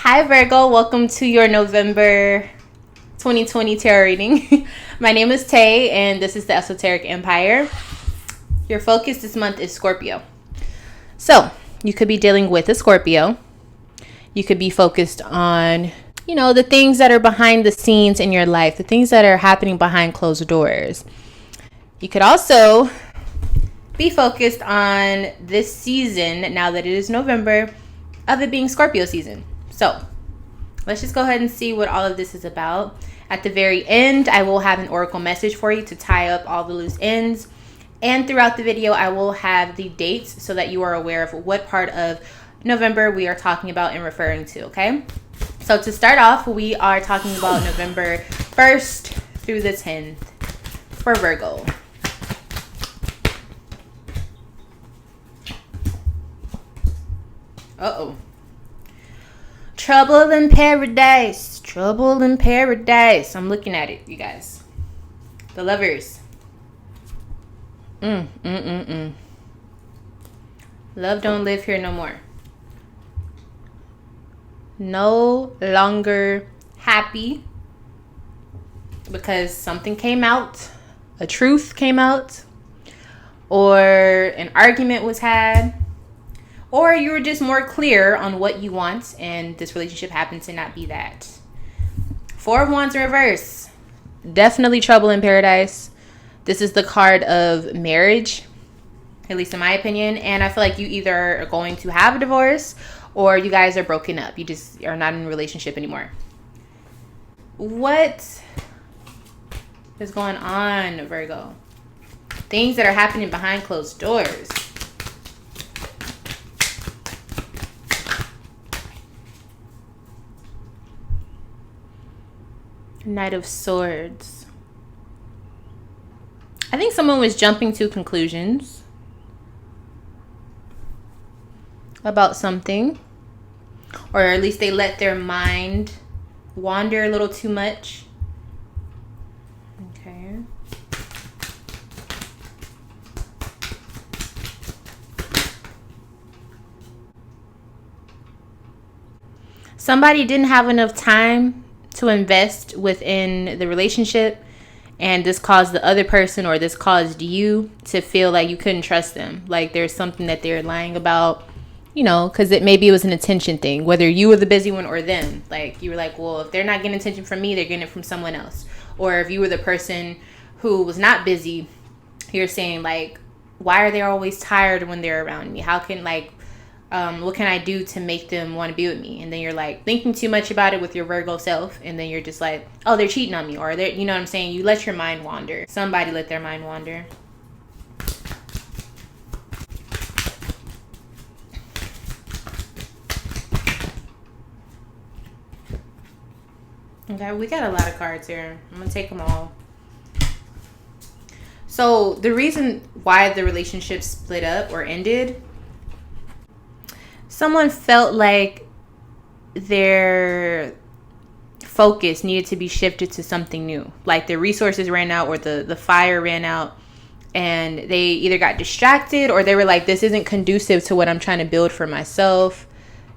Hi Virgo, welcome to your November 2020 tarot reading. My name is Tay and this is the Esoteric Empire. Your focus this month is Scorpio. So, you could be dealing with a Scorpio. You could be focused on, the things that are behind the scenes in your life, the things that are happening behind closed doors. You could also be focused on this season, now that it is November, of it being Scorpio season. So, let's just go ahead and see what all of this is about. At the very end, I will have an oracle message for you to tie up all the loose ends. And throughout the video, I will have the dates so that you are aware of what part of November we are talking about and referring to, okay? So to start off, we are talking about November 1st through the 10th for Virgo. Uh-oh. Trouble in paradise. Trouble in paradise. I'm looking at it, you guys. The Lovers. Love don't live here no more. No longer happy because something came out, a truth came out, or an argument was had, or you were just more clear on what you want and this relationship happened to not be that. Four of Wands in reverse. Definitely trouble in paradise. This is the card of marriage, at least in my opinion. And I feel like you either are going to have a divorce or you guys are broken up. You just are not in a relationship anymore. What is going on, Virgo? Things that are happening behind closed doors. Knight of Swords. I think someone was jumping to conclusions about something, or at least they let their mind wander a little too much. Okay. Somebody didn't have enough time to invest within the relationship, and this caused the other person, or this caused you to feel like you couldn't trust them, like there's something that they're lying about, because maybe it was an attention thing, whether you were the busy one or them. Like you were like, well, if they're not getting attention from me, they're getting it from someone else. Or if you were the person who was not busy, you're saying like, why are they always tired when they're around me? How can what can I do to make them want to be with me? And then you're like thinking too much about it with your Virgo self. And then you're just like, oh, they're cheating on me. Or they're, you know what I'm saying? You let your mind wander. Somebody let their mind wander. Okay, we got a lot of cards here. I'm going to take them all. So the reason why the relationship split up or ended, someone felt like their focus needed to be shifted to something new. Like their resources ran out, or the fire ran out, and they either got distracted, or they were like, this isn't conducive to what I'm trying to build for myself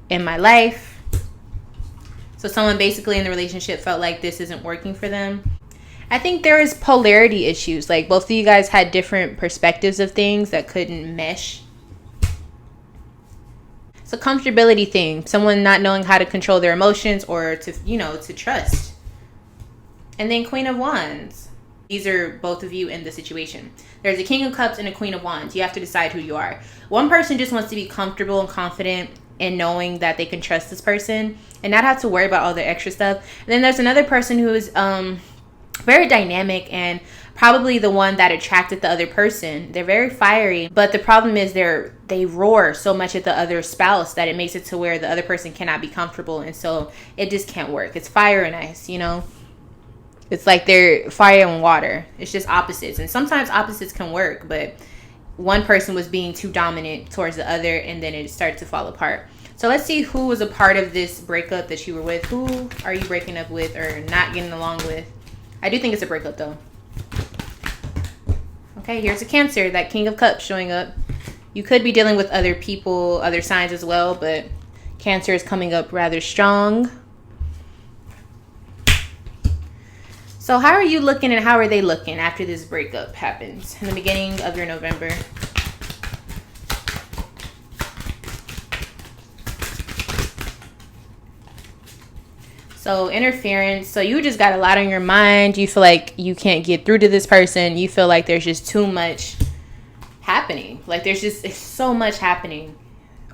in my life. So someone basically in the relationship felt like this isn't working for them. I think there is polarity issues. Like both of you guys had different perspectives of things that couldn't mesh. A comfortability thing, someone not knowing how to control their emotions or to trust. And then Queen of Wands. These are both of you in the situation. There's a King of Cups and a Queen of Wands. You have to decide who you are. One person just wants to be comfortable and confident in knowing that they can trust this person and not have to worry about all the extra stuff. And then there's another person who is very dynamic and probably the one that attracted the other person. They're very fiery, but the problem is they roar so much at the other spouse that it makes it to where the other person cannot be comfortable, and so it just can't work. It's fire and ice, It's like they're fire and water. It's just opposites, and sometimes opposites can work, but one person was being too dominant towards the other, and then it started to fall apart. So let's see who was a part of this breakup that you were with. Who are you breaking up with or not getting along with? I do think it's a breakup though. Okay, here's a Cancer, that King of Cups showing up. You could be dealing with other people, other signs as well, but Cancer is coming up rather strong. So how are you looking and how are they looking after this breakup happens in the beginning of your November? So interference. So you just got a lot on your mind. You feel like you can't get through to this person. You feel like there's just too much happening. Like it's so much happening.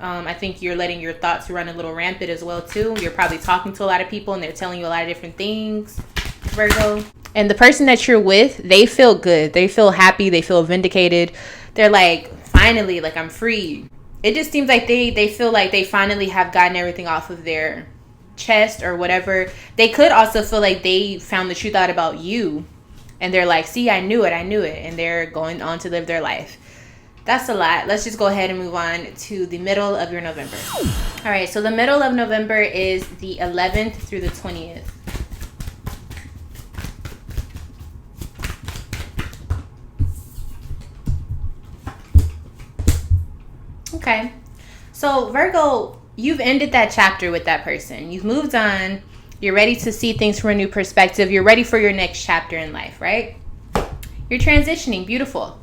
I think you're letting your thoughts run a little rampant as well too. You're probably talking to a lot of people and they're telling you a lot of different things, Virgo. And the person that you're with, they feel good. They feel happy. They feel vindicated. They're like, finally, like I'm free. It just seems like they feel like they finally have gotten everything off of their chest or whatever. They could also feel like they found the truth out about you and they're like, see, I knew it, and they're going on to live their life. That's a lot. Let's just go ahead and move on to the middle of your November. All right, so the middle of November is the 11th through the 20th. Okay, so Virgo, you've ended that chapter with that person. You've moved on. You're ready to see things from a new perspective. You're ready for your next chapter in life, right? You're transitioning. Beautiful.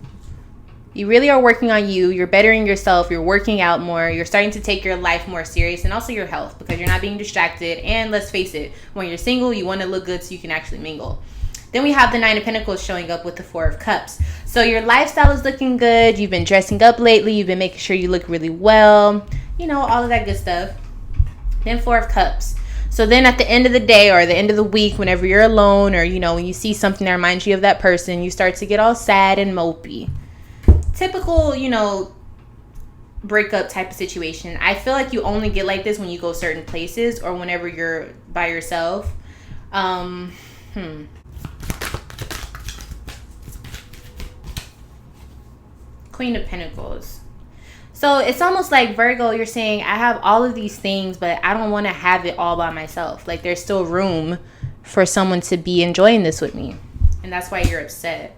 You really are working on you. You're bettering yourself. You're working out more. You're starting to take your life more serious and also your health because you're not being distracted. And let's face it, when you're single, you want to look good so you can actually mingle. Then we have the 9 of Pentacles showing up with the 4 of Cups. So your lifestyle is looking good. You've been dressing up lately. You've been making sure you look really well. You know, all of that good stuff. Then 4 of Cups. So then at the end of the day or the end of the week, whenever you're alone or, you know, when you see something that reminds you of that person, you start to get all sad and mopey. Typical, you know, breakup type of situation. I feel like you only get like this when you go certain places or whenever you're by yourself. Queen of Pentacles. So it's almost like, Virgo, you're saying, I have all of these things, but I don't want to have it all by myself. Like there's still room for someone to be enjoying this with me. And that's why you're upset.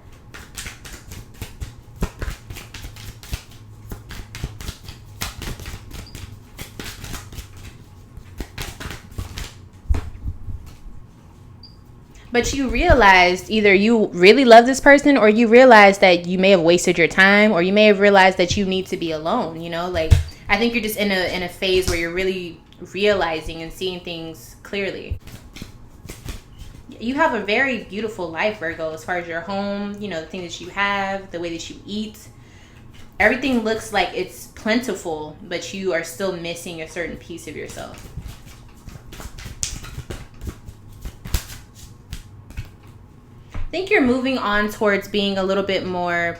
But you realized either you really love this person or you realized that you may have wasted your time or you may have realized that you need to be alone, you know? Like, I think you're just in a phase where you're really realizing and seeing things clearly. You have a very beautiful life, Virgo, as far as your home, you know, the things that you have, the way that you eat. Everything looks like it's plentiful, but you are still missing a certain piece of yourself. I think you're moving on towards being a little bit more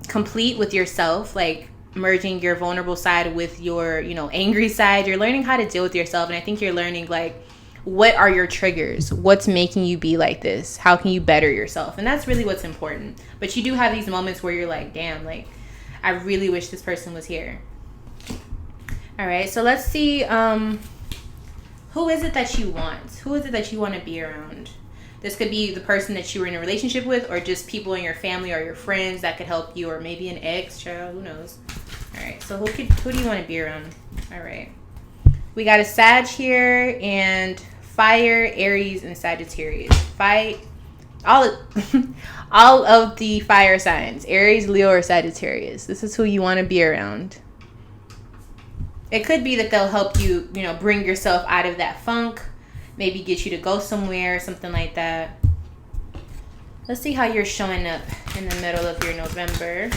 complete with yourself, like merging your vulnerable side with your, you know, angry side. You're learning how to deal with yourself. And I think you're learning, like, what are your triggers? What's making you be like this? How can you better yourself? And that's really what's important. But you do have these moments where you're like, damn, like, I really wish this person was here. All right, so let's see. Who is it that you want? Who is it that you want to be around? This could be the person that you were in a relationship with or just people in your family or your friends that could help you, or maybe an ex, child, who knows? All right, so who do you want to be around? All right. We got a Sag here and Fire, Aries, and Sagittarius. All of the fire signs, Aries, Leo, or Sagittarius. This is who you want to be around. It could be that they'll help you, you know, bring yourself out of that funk. Maybe get you to go somewhere, something like that. Let's see how you're showing up in the middle of your November.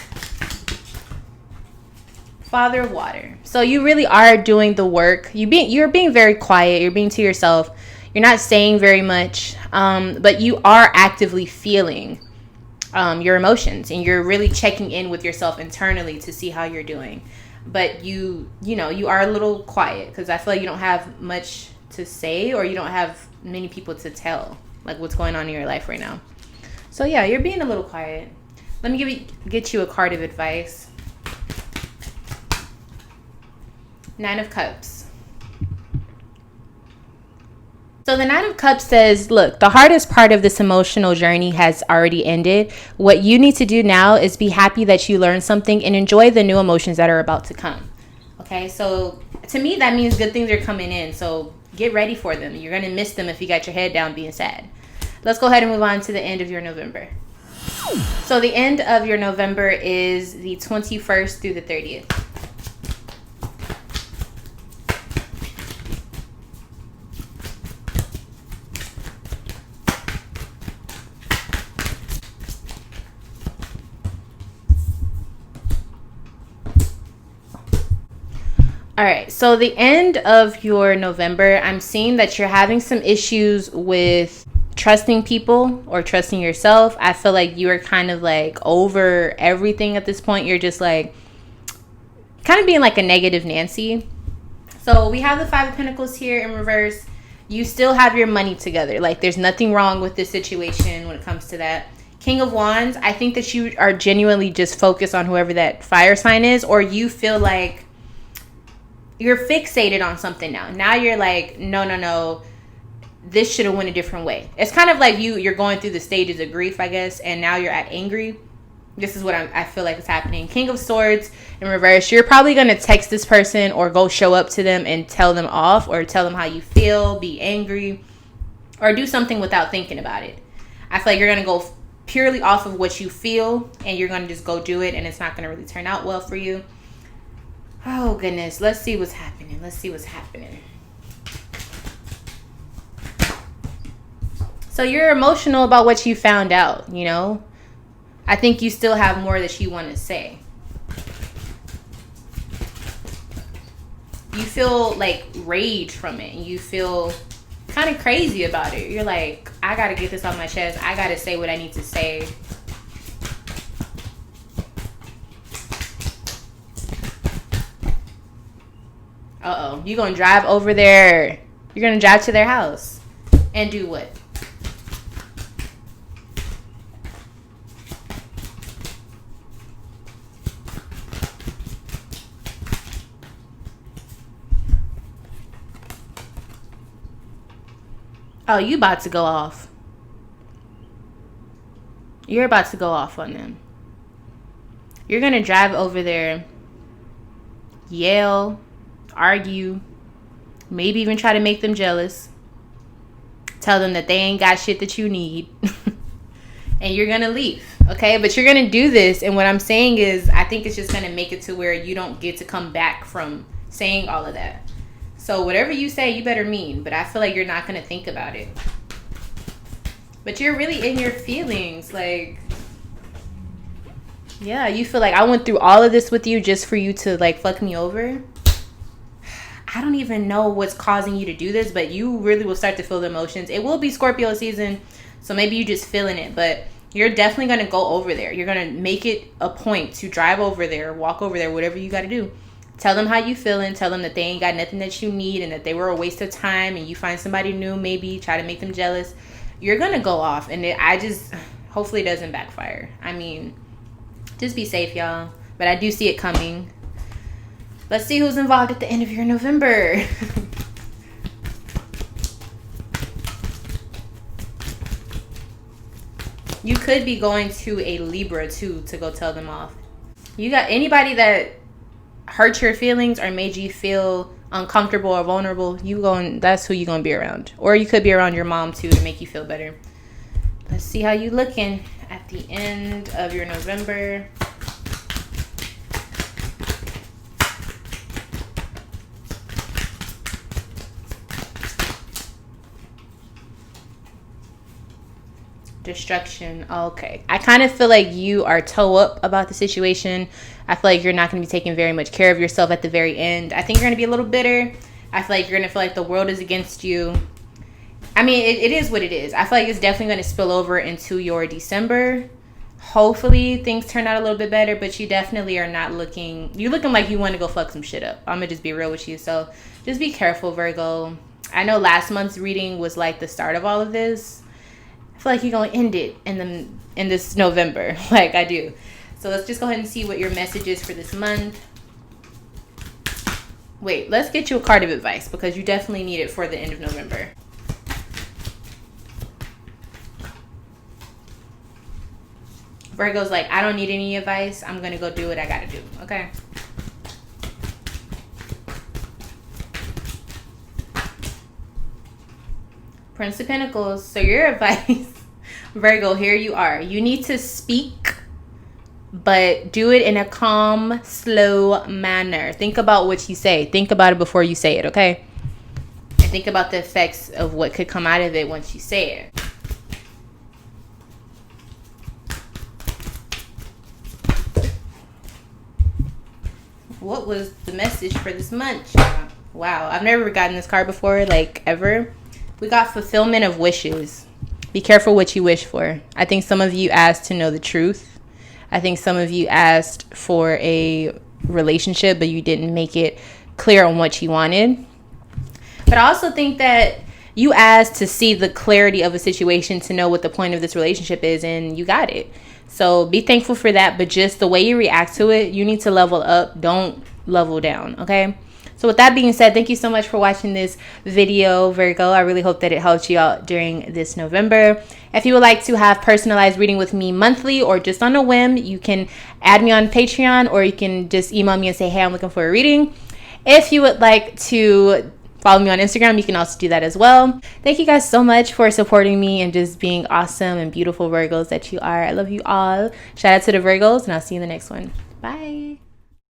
Father of Water. So you really are doing the work. You're being very quiet. You're being to yourself. You're not saying very much, but you are actively feeling your emotions, and you're really checking in with yourself internally to see how you're doing. But you are a little quiet because I feel like you don't have much to say, or you don't have many people to tell like what's going on in your life right now. So yeah, you're being a little quiet. Let me get you a card of advice. 9 of Cups. So the 9 of Cups says, look, the hardest part of this emotional journey has already ended. What you need to do now is be happy that you learned something and enjoy the new emotions that are about to come. Okay, so to me, that means good things are coming in. So get ready for them. You're going to miss them if you got your head down being sad. Let's go ahead and move on to the end of your November. So the end of your November is the 21st through the 30th. All right, so the end of your November, I'm seeing that you're having some issues with trusting people or trusting yourself. I feel like you are kind of like over everything at this point. You're just like kind of being like a negative Nancy. So we have the Five of Pentacles here in reverse. You still have your money together. Like there's nothing wrong with this situation when it comes to that. King of Wands, I think that you are genuinely just focused on whoever that fire sign is, or you feel like you're fixated on something now. Now you're like, no, this should have went a different way. It's kind of like you're going through the stages of grief, I guess, and now you're at angry. This is what I feel like is happening. King of Swords in reverse. You're probably going to text this person or go show up to them and tell them off or tell them how you feel, be angry, or do something without thinking about it. I feel like you're going to go purely off of what you feel and you're going to just go do it, and it's not going to really turn out well for you. Oh, goodness. Let's see what's happening. So you're emotional about what you found out, you know? I think you still have more that you want to say. You feel like rage from it. And you feel kind of crazy about it. You're like, I got to get this off my chest. I got to say what I need to say. Uh-oh. You're going to drive over there. You're going to drive to their house. And do what? Oh, you about to go off. You're about to go off on them. You're going to drive over there, yell, argue, maybe even try to make them jealous. Tell them that they ain't got shit that you need. And you're going to leave, okay? But you're going to do this, and what I'm saying is I think it's just going to make it to where you don't get to come back from saying all of that. So whatever you say, you better mean, but I feel like you're not going to think about it. But you're really in your feelings, like, yeah, you feel like I went through all of this with you just for you to, like, fuck me over. I don't even know what's causing you to do this, but you really will start to feel the emotions. It will be Scorpio season, so maybe you're just feeling it, but you're definitely going to go over there. You're going to make it a point to drive over there, walk over there, whatever you got to do. Tell them how you feeling. Tell them that they ain't got nothing that you need and that they were a waste of time, and you find somebody new, maybe try to make them jealous. You're going to go off, and hopefully it doesn't backfire. I mean, just be safe, y'all. But I do see it coming. Let's see who's involved at the end of your November. You could be going to a Libra, too, to go tell them off. You got anybody that hurt your feelings or made you feel uncomfortable or vulnerable, that's who you're going to be around. Or you could be around your mom, too, to make you feel better. Let's see how you looking at the end of your November. Destruction. Okay. I kind of feel like you are toe up about the situation. I feel like you're not going to be taking very much care of yourself at the very end. I think you're going to be a little bitter. I feel like you're going to feel like the world is against you. I mean, it is what it is. I feel like it's definitely going to spill over into your December. Hopefully things turn out a little bit better, but you definitely are not looking... You're looking like you want to go fuck some shit up. I'm going to just be real with you. So just be careful, Virgo. I know last month's reading was like the start of all of this. I feel like you're going to end it in this November, like I do. So let's just go ahead and see what your message is for this month. Wait, let's get you a card of advice because you definitely need it for the end of November. Virgo's like, I don't need any advice. I'm going to go do what I got to do, okay? Prince of Pentacles. So your advice, Virgo, here you are. You need to speak, but do it in a calm, slow manner. Think about what you say. Think about it before you say it, okay? And think about the effects of what could come out of it once you say it. What was the message for this month? Wow, I've never gotten this card before, like ever. We got fulfillment of wishes. Be careful what you wish for. I think some of you asked to know the truth. I think some of you asked for a relationship, but you didn't make it clear on what you wanted. But I also think that you asked to see the clarity of a situation, to know what the point of this relationship is, and you got it. So be thankful for that, but just the way you react to it, you need to level up. Don't level down, okay? So with that being said, thank you so much for watching this video, Virgo. I really hope that it helped you out during this November. If you would like to have personalized reading with me monthly or just on a whim, you can add me on Patreon, or you can just email me and say, hey, I'm looking for a reading. If you would like to follow me on Instagram, you can also do that as well. Thank you guys so much for supporting me and just being awesome and beautiful Virgos that you are. I love you all. Shout out to the Virgos, and I'll see you in the next one. Bye.